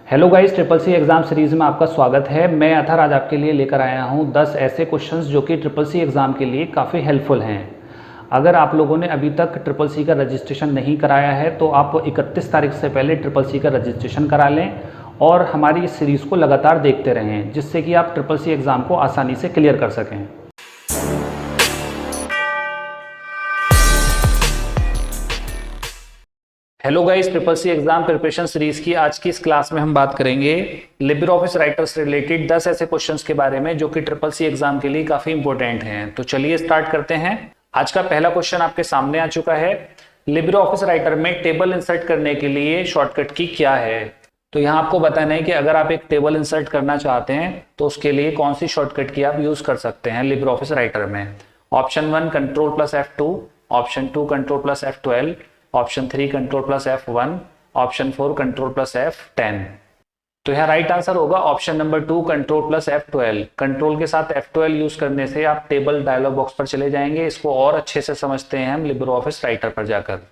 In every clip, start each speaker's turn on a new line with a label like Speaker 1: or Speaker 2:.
Speaker 1: Hello guys, triple C exam series में आपका स्वागत है। मैं अथर आज आपके लिए लेकर आया हूं 10 ऐसे क्वेश्चंस जो कि ट्रिपल सी एग्ज़ाम के लिए काफ़ी हेल्पफुल हैं। अगर आप लोगों ने अभी तक ट्रिपल सी का रजिस्ट्रेशन नहीं कराया है तो आप 31 तारीख से पहले ट्रिपल सी का रजिस्ट्रेशन करा लें और हमारी इस सीरीज़ को लगातार देखते रहें, जिससे कि आप ट्रिपल सी एग्ज़ाम को आसानी से क्लियर कर सकें। Hello guys, triple C exam preparation series की आज की इस क्लास में हम बात करेंगे लिब्रे ऑफिस राइटर से रिलेटेड 10 ऐसे क्वेश्चंस के बारे में जो कि ट्रिपल सी एग्जाम के लिए काफी इंपॉर्टेंट हैं। तो चलिए स्टार्ट करते हैं। आज का पहला क्वेश्चन आपके सामने आ चुका है। लिब्रे ऑफिस राइटर में टेबल इंसर्ट करने के लिए शॉर्टकट की क्या है। तो यहाँ आपको बताना है कि अगर आप एक टेबल इंसर्ट करना चाहते हैं तो उसके लिए कौन सी शॉर्टकट की आप यूज कर सकते हैं लिब्रे ऑफिस राइटर में। Option 1 control plus F2, option 2 control plus F12, option 3 control plus F1, option 4 control plus F10। तो यहाँ राइट आंसर होगा option number 2 control plus F12। Control के साथ F12 यूज करने से आप टेबल डायलॉग बॉक्स पर चले जाएंगे। इसको और अच्छे से समझते हैं हम लिब्रे ऑफिस राइटर पर जाकर।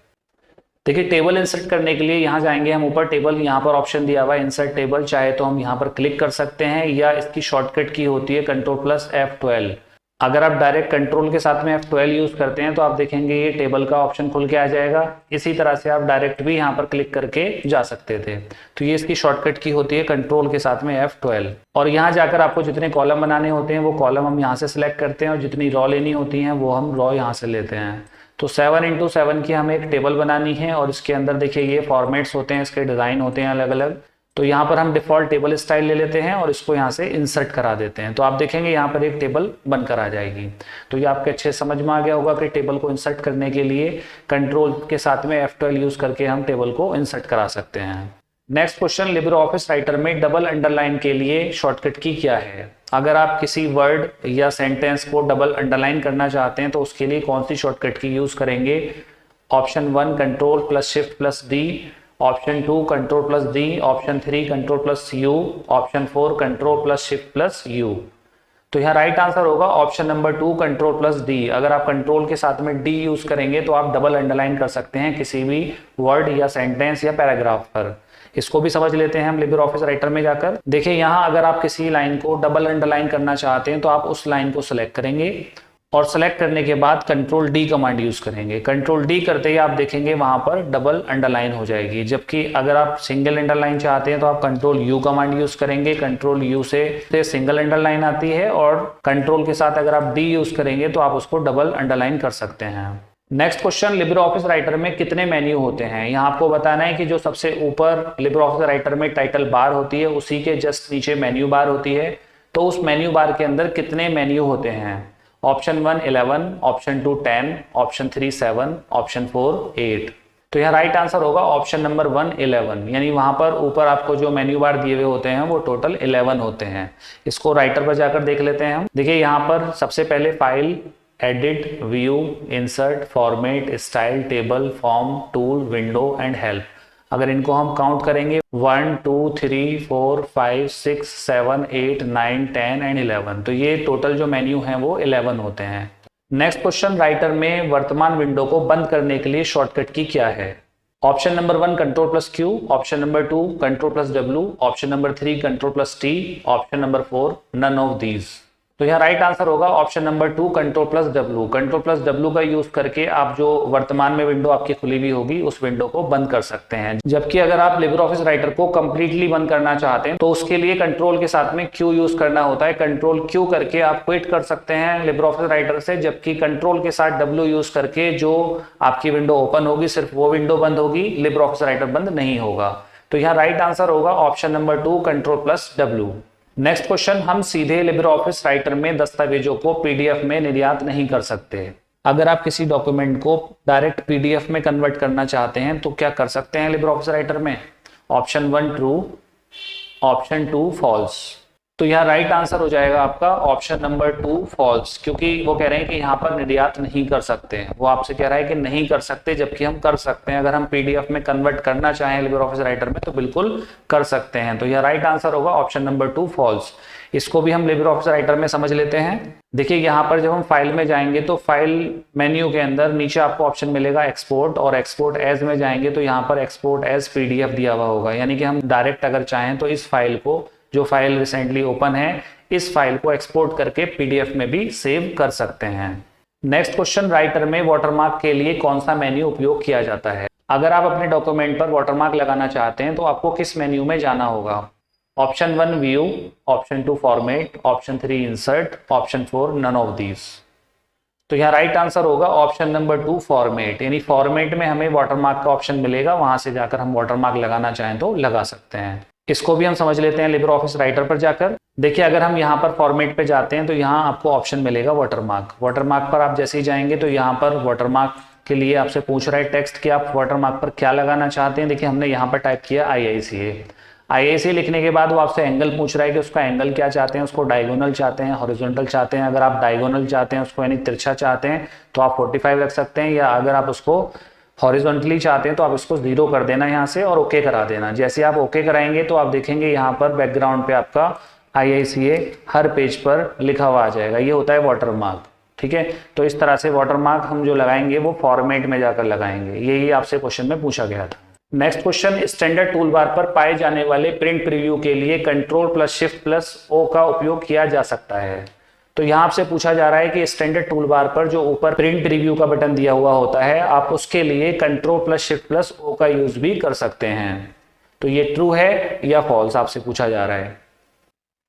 Speaker 1: देखिए, टेबल इंसर्ट करने के लिए यहाँ जाएंगे हम ऊपर टेबल, यहाँ पर ऑप्शन दिया हुआ है इंसर्ट टेबल। चाहे तो हम यहाँ पर क्लिक कर सकते हैं या इसकी शॉर्टकट की होती है कंट्रोल प्लस F12। अगर आप डायरेक्ट कंट्रोल के साथ में F12 यूज करते हैं तो आप देखेंगे ये टेबल का ऑप्शन खुल के आ जाएगा। इसी तरह से आप डायरेक्ट भी यहाँ पर क्लिक करके जा सकते थे। तो ये इसकी शॉर्टकट की होती है कंट्रोल के साथ में F12। और यहाँ जाकर आपको जितने कॉलम बनाने होते हैं वो कॉलम हम यहाँ से सिलेक्ट करते हैं और जितनी रॉ लेनी होती हैं वो हम रॉ यहाँ से लेते हैं। तो 7x7 की हमें एक टेबल बनानी है और इसके अंदर देखिए ये फॉर्मेट्स होते हैं, इसके डिजाइन होते हैं अलग अलग। तो यहाँ पर हम डिफॉल्ट टेबल स्टाइल ले लेते हैं और इसको यहाँ से इंसर्ट करा देते हैं। तो आप देखेंगे यहाँ पर एक टेबल बनकर आ जाएगी। तो ये आपके अच्छे समझ में आ गया होगा कि टेबल को इंसर्ट करने के लिए कंट्रोल के साथ में F12 यूज करके हम टेबल को इंसर्ट करा सकते हैं। Next question, LibreOffice Writer में डबल अंडरलाइन के लिए शॉर्टकट की क्या है। अगर आप किसी वर्ड या सेंटेंस को डबल अंडरलाइन करना चाहते हैं तो उसके लिए कौन सी शॉर्टकट की यूज करेंगे। Option 1 control plus shift plus D, option 2 control plus D, option 3 control plus U, option 4 control plus shift plus U। तो यहाँ राइट आंसर होगा option number 2 control plus D। अगर आप कंट्रोल के साथ में D यूज करेंगे तो आप डबल अंडरलाइन कर सकते हैं किसी भी वर्ड या सेंटेंस या पैराग्राफ पर। इसको भी समझ लेते हैं हम लिब्रे ऑफिस राइटर में जाकर। देखिए, यहाँ अगर आप किसी लाइन को डबल अंडरलाइन करना चाहते हैं तो आप उस लाइन को सिलेक्ट करेंगे और सेलेक्ट करने के बाद कंट्रोल D कमांड यूज करेंगे। कंट्रोल D करते ही आप देखेंगे वहां पर डबल अंडरलाइन हो जाएगी। जबकि अगर आप सिंगल अंडरलाइन चाहते हैं तो आप कंट्रोल U कमांड यूज करेंगे। कंट्रोल U से सिंगल अंडरलाइन आती है और कंट्रोल के साथ अगर आप D यूज करेंगे तो आप उसको डबल अंडरलाइन कर सकते हैं। Next question, LibreOffice Writer में कितने मेन्यू होते हैं। यहाँ आपको बताना है कि जो सबसे ऊपर लिब्रे ऑफिस राइटर में टाइटल बार होती है उसी के जस्ट नीचे मेन्यू बार होती है। तो उस मेन्यू बार के अंदर कितने मेन्यू होते हैं। Option 1 11, option 2 10, option 3 7, option 4 8। तो यहाँ राइट आंसर होगा ऑप्शन नंबर 1 11। यानी वहां पर ऊपर आपको जो मेन्यू बार दिए हुए होते हैं वो टोटल 11 होते हैं। इसको राइटर पर जाकर देख लेते हैं हम। देखिए, यहाँ पर सबसे पहले file, edit, view, insert, format, style, table, form, tool, window and help. अगर इनको हम काउंट करेंगे 1 2 3 4 5 6 7 8 9 10 एंड 11, तो ये टोटल जो मेन्यू हैं वो 11 होते हैं। नेक्स्ट क्वेश्चन, राइटर में वर्तमान विंडो को बंद करने के लिए शॉर्टकट की क्या है। Option number 1 control plus Q, option number 2 control plus W, option number 3 control plus T, option number 4 none of these. तो यहाँ राइट आंसर होगा option number 2 control plus W। Control plus W का use करके आप जो वर्तमान में window आपकी खुली हुई होगी उस विंडो को बंद कर सकते हैं। जबकि अगर आप लिब्रे ऑफिस राइटर को कंप्लीटली बंद करना चाहते हैं तो उसके लिए कंट्रोल के साथ में Q यूज करना होता है। कंट्रोल Q करके आप क्विट कर सकते हैं लिब्रे ऑफिस राइटर से। जबकि कंट्रोल के साथ W यूज करके जो आपकी विंडो ओपन होगी सिर्फ वो विंडो बंद होगी, लिब्रे ऑफिस राइटर बंद नहीं होगा। तो यहाँ राइट आंसर होगा option number 2 control plus W। Next question, हम सीधे लिब्रे ऑफिस राइटर में दस्तावेजों को PDF में निर्यात नहीं कर सकते। अगर आप किसी डॉक्यूमेंट को डायरेक्ट PDF में कन्वर्ट करना चाहते हैं तो क्या कर सकते हैं लिब्रे ऑफिस राइटर में। Option 1 true, option 2 false. तो यहाँ राइट आंसर हो जाएगा आपका ऑप्शन नंबर 2 फॉल्स, क्योंकि वो कह रहे हैं कि यहाँ पर निर्यात नहीं कर सकते हैं। वो आपसे कह रहा है कि नहीं कर सकते, जबकि हम कर सकते हैं। अगर हम PDF में कन्वर्ट करना चाहें लिब्रे ऑफिस राइटर में तो बिल्कुल कर सकते हैं। तो यह राइट आंसर होगा ऑप्शन नंबर 2 फॉल्स। इसको भी हम लिब्रे ऑफिस राइटर में समझ लेते हैं। देखिए यहाँ पर जब हम फाइल में जाएंगे तो फाइल मेन्यू के अंदर नीचे आपको ऑप्शन मिलेगा एक्सपोर्ट, और एक्सपोर्ट एज में जाएंगे तो यहाँ पर एक्सपोर्ट एज पीडीएफ दिया हुआ होगा, यानी कि हम डायरेक्ट अगर चाहें तो इस फाइल को, जो फाइल रिसेंटली ओपन है, इस फाइल को एक्सपोर्ट करके पीडीएफ में भी सेव कर सकते हैं। नेक्स्ट क्वेश्चन, राइटर में वाटरमार्क के लिए कौन सा मेन्यू उपयोग किया जाता है? अगर आप अपने डॉक्यूमेंट पर वाटरमार्क लगाना चाहते हैं तो आपको किस मेन्यू में जाना होगा? Option 1 view, option 2 format, option 3 insert, option 4 none of these. तो यहाँ राइट आंसर होगा ऑप्शन नंबर 2 फॉर्मेट, यानी फॉर्मेट में हमें वाटरमार्क का ऑप्शन मिलेगा, वहां से जाकर हम वाटरमार्क लगाना चाहें तो लगा सकते हैं। इसको भी हम समझ लेते हैं लिब्रे ऑफिस राइटर पर जाकर। देखिए अगर हम यहाँ पर फॉर्मेट पे जाते हैं तो यहाँ आपको ऑप्शन मिलेगा वाटरमार्क। वाटरमार्क पर आप जैसे ही जाएंगे तो यहाँ पर वाटरमार्क के लिए आपसे पूछ रहा है टेक्स्ट कि आप वाटरमार्क पर क्या लगाना चाहते हैं। देखिए हमने यहाँ पर टाइप किया IICA लिखने के बाद वो आपसे एंगल पूछ रहा है कि उसका एंगल क्या चाहते हैं, उसको डायगोनल चाहते हैं, हॉरिजॉन्टल चाहते हैं। अगर आप डायगोनल चाहते हैं उसको, यानी तिरछा चाहते हैं, तो आप 45 रख सकते हैं, या अगर आप उसको हॉरिजॉन्टली चाहते हैं तो आप इसको 0 कर देना यहाँ से और ओके करा देना। जैसे आप ओके कराएंगे तो आप देखेंगे यहाँ पर बैकग्राउंड पे आपका IICA हर पेज पर लिखा हुआ आ जाएगा। ये होता है वाटरमार्क, ठीक है। तो इस तरह से वाटरमार्क हम जो लगाएंगे वो फॉर्मेट में जाकर लगाएंगे। यही आपसे क्वेश्चन में पूछा गया था। Next question, standard tool bar पर पाए जाने वाले प्रिंट प्रीव्यू के लिए Ctrl+Shift+O का उपयोग किया जा सकता है। तो यहाँ आपसे पूछा जा रहा है कि स्टैंडर्ड टूल बार पर जो ऊपर प्रिंट प्रीव्यू का बटन दिया हुआ होता है, आप उसके लिए Ctrl+Shift+O का यूज भी कर सकते हैं। तो ये ट्रू है या फॉल्स आपसे पूछा जा रहा है।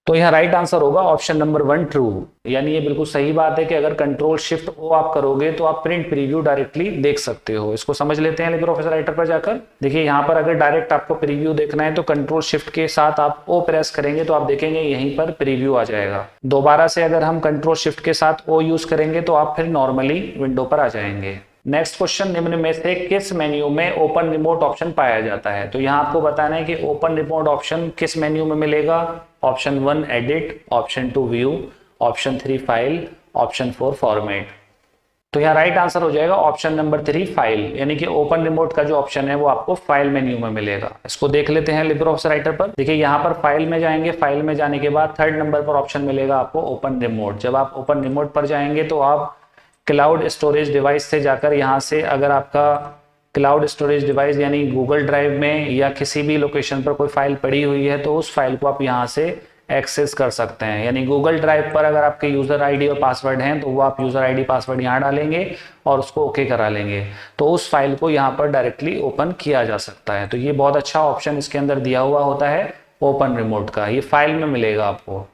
Speaker 1: तो यहाँ राइट आंसर होगा ऑप्शन नंबर 1 ट्रू, यानी ये बिल्कुल सही बात है कि अगर Ctrl+Shift+O आप करोगे तो आप प्रिंट प्रीव्यू डायरेक्टली देख सकते हो। इसको समझ लेते हैं लिब्रे ऑफिस राइटर पर जाकर। देखिए यहाँ पर अगर डायरेक्ट आपको प्रीव्यू देखना है तो Ctrl+Shift के साथ आप O प्रेस करेंगे तो आप देखेंगे यहीं पर प्रीव्यू आ जाएगा। दोबारा से अगर हम Ctrl+Shift के साथ O यूज करेंगे तो आप फिर नॉर्मली विंडो पर आ जाएंगे। नेक्स्ट क्वेश्चन, निम्न में से किस मेन्यू में ओपन रिमोट ऑप्शन पाया जाता है? तो यहाँ आपको बताना है कि ओपन रिमोट ऑप्शन किस मेन्यू में मिलेगा। Option 1 edit, option 2 view, option 3 file, option 4 format. तो यहाँ राइट आंसर हो जाएगा ऑप्शन नंबर 3 फाइल, यानी कि ओपन रिमोट का जो ऑप्शन है वो आपको फाइल मेन्यू में मिलेगा। इसको देख लेते हैं लिब्रे ऑफिस राइटर पर। देखिए यहाँ पर फाइल में जाएंगे, फाइल में जाने के बाद 3rd नंबर पर ऑप्शन मिलेगा आपको ओपन रिमोट। जब आप ओपन रिमोट पर जाएंगे तो आप क्लाउड स्टोरेज डिवाइस से जाकर यहाँ से, अगर आपका क्लाउड स्टोरेज डिवाइस यानी गूगल ड्राइव में या किसी भी लोकेशन पर कोई फाइल पड़ी हुई है तो उस फाइल को आप यहाँ से एक्सेस कर सकते हैं। यानी गूगल ड्राइव पर अगर आपके यूज़र आईडी और पासवर्ड हैं तो वो आप यूज़र आईडी पासवर्ड यहाँ डालेंगे और उसको ओके करा लेंगे तो उस फाइल को यहाँ पर डायरेक्टली ओपन किया जा सकता है। तो ये बहुत अच्छा ऑप्शन इसके अंदर दिया हुआ होता है ओपन रिमोट का, ये फाइल में मिलेगा आपको।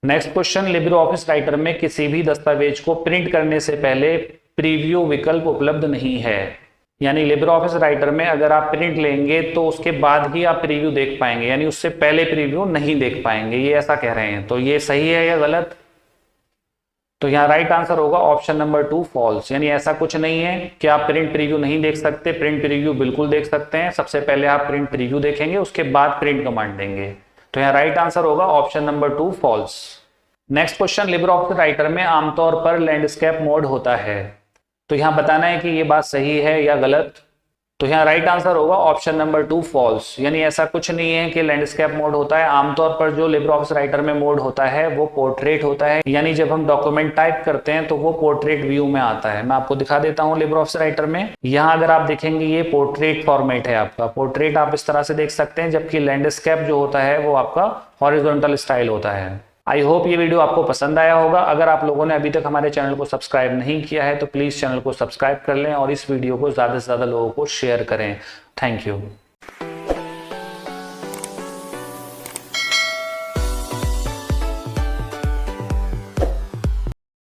Speaker 1: Next question, LibreOffice Writer में किसी भी दस्तावेज को प्रिंट करने से पहले प्रीव्यू विकल्प उपलब्ध नहीं है। यानी लिब्रे ऑफिस राइटर में अगर आप प्रिंट लेंगे तो उसके बाद ही आप प्रीव्यू देख पाएंगे, यानी उससे पहले प्रीव्यू नहीं देख पाएंगे, ये ऐसा कह रहे हैं। तो ये सही है या गलत? तो यहाँ राइट आंसर होगा ऑप्शन नंबर 2 फॉल्स, यानी ऐसा कुछ नहीं है कि आप प्रिंट प्रीव्यू नहीं देख सकते। प्रिंट प्रीव्यू बिल्कुल देख सकते हैं। सबसे पहले आप प्रिंट प्रीव्यू देखेंगे, उसके बाद प्रिंट कमांड देंगे। तो यहाँ राइट आंसर होगा option number 2 false. Next question, LibreOffice Writer में आमतौर पर लैंडस्केप मोड होता है। तो यहाँ बताना है कि ये बात सही है या गलत। तो यहाँ राइट आंसर होगा ऑप्शन नंबर 2 फॉल्स, यानी ऐसा कुछ नहीं है कि लैंडस्केप मोड होता है। आमतौर पर जो लिब्रे ऑफिस राइटर में मोड होता है वो पोर्ट्रेट होता है, यानी जब हम डॉक्यूमेंट टाइप करते हैं तो वो पोर्ट्रेट व्यू में आता है। मैं आपको दिखा देता हूँ लिब्रे ऑफिस राइटर में। यहाँ अगर आप देखेंगे ये पोर्ट्रेट फॉर्मेट है आपका, पोर्ट्रेट आप इस तरह से देख सकते हैं, जबकि लैंडस्केप जो होता है वो आपका हॉरिजॉन्टल स्टाइल होता है। आई होप ये वीडियो आपको पसंद आया होगा। अगर आप लोगों ने अभी तक हमारे चैनल को सब्सक्राइब नहीं किया है तो प्लीज़ चैनल को सब्सक्राइब कर लें और इस वीडियो को ज़्यादा से ज़्यादा लोगों को शेयर करें। Thank you.